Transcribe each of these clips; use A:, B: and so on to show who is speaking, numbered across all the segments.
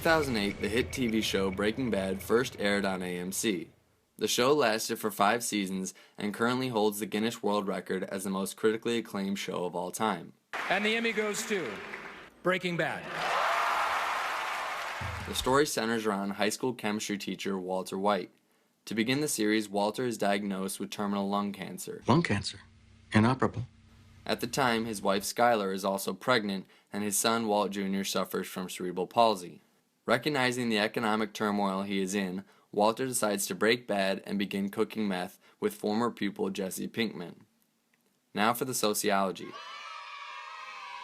A: 2008, the hit TV show Breaking Bad first aired on AMC. The show lasted for 5 seasons and currently holds the Guinness World Record as the most critically acclaimed show of all time.
B: And the Emmy goes to Breaking Bad.
A: The story centers around high school chemistry teacher Walter White. To begin the series, Walter is diagnosed with terminal lung cancer.
C: Lung cancer? Inoperable.
A: At the time, his wife Skylar is also pregnant, and his son Walt Jr. suffers from cerebral palsy. Recognizing the economic turmoil he is in, Walter decides to break bad and begin cooking meth with former pupil Jesse Pinkman. Now for the sociology.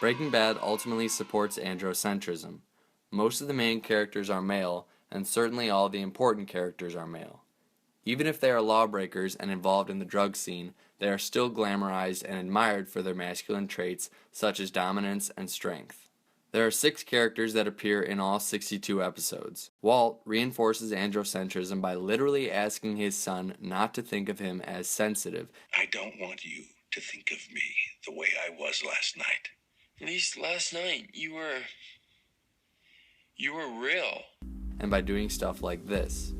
A: Breaking Bad ultimately supports androcentrism. Most of the main characters are male, and certainly all the important characters are male. Even if they are lawbreakers and involved in the drug scene, they are still glamorized and admired for their masculine traits such as dominance and strength. There are 6 characters that appear in all 62 episodes. Walt reinforces androcentrism by literally asking his son not to think of him as sensitive.
D: I don't want you to think of me the way I was last night.
E: At least last night you were real.
A: And by doing stuff like this.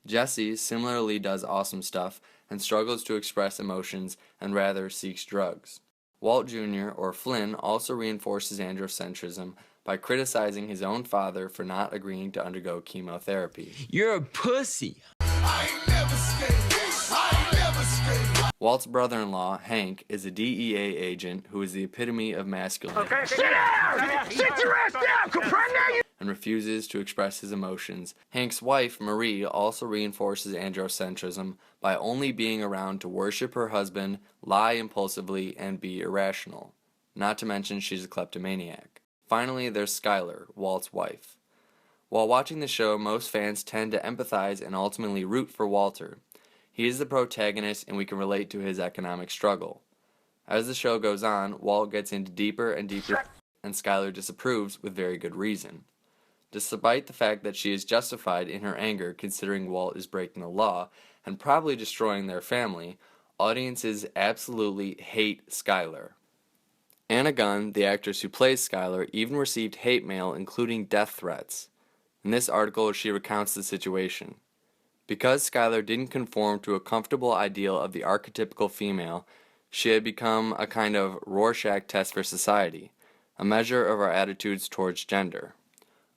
A: Jesse similarly does awesome stuff and struggles to express emotions and rather seeks drugs. Walt Jr. or Flynn also reinforces androcentrism by criticizing his own father for not agreeing to undergo chemotherapy.
E: You're a pussy.
A: Walt's brother-in-law, Hank, is a DEA agent who is the epitome of masculinity.
F: Okay, sit down! Sit your ass down! Comprende?
A: And refuses to express his emotions. Hank's wife, Marie, also reinforces androcentrism by only being around to worship her husband, lie impulsively, and be irrational. Not to mention she's a kleptomaniac. Finally, there's Skylar, Walt's wife. While watching the show, most fans tend to empathize and ultimately root for Walter. He is the protagonist and we can relate to his economic struggle. As the show goes on, Walt gets into deeper and deeper, and Skylar disapproves with very good reason. Despite the fact that she is justified in her anger considering Walt is breaking the law and probably destroying their family, audiences absolutely hate Skylar. Anna Gunn, the actress who plays Skylar, even received hate mail including death threats. In this article, she recounts the situation. Because Skylar didn't conform to a comfortable ideal of the archetypical female, she had become a kind of Rorschach test for society, a measure of our attitudes towards gender.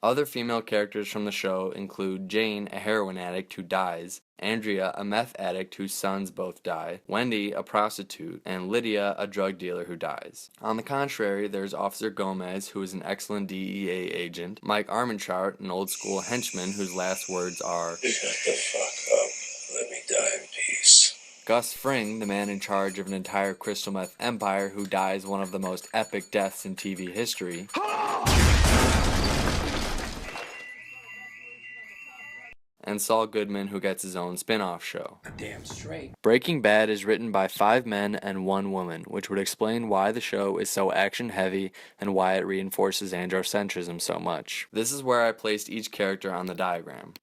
A: Other female characters from the show include Jane, a heroin addict who dies, Andrea, a meth addict whose sons both die, Wendy, a prostitute, and Lydia, a drug dealer who dies. On the contrary, there's Officer Gomez, who is an excellent DEA agent, Mike Armantrout, an old-school henchman whose last words are,
D: Shut the fuck up. Let me die in peace.
A: Gus Fring, the man in charge of an entire crystal meth empire who dies one of the most epic deaths in TV history, and Saul Goodman, who gets his own spin-off show.
E: Damn straight.
A: Breaking Bad is written by 5 men and 1 woman, which would explain why the show is so action-heavy and why it reinforces androcentrism so much. This is where I placed each character on the diagram.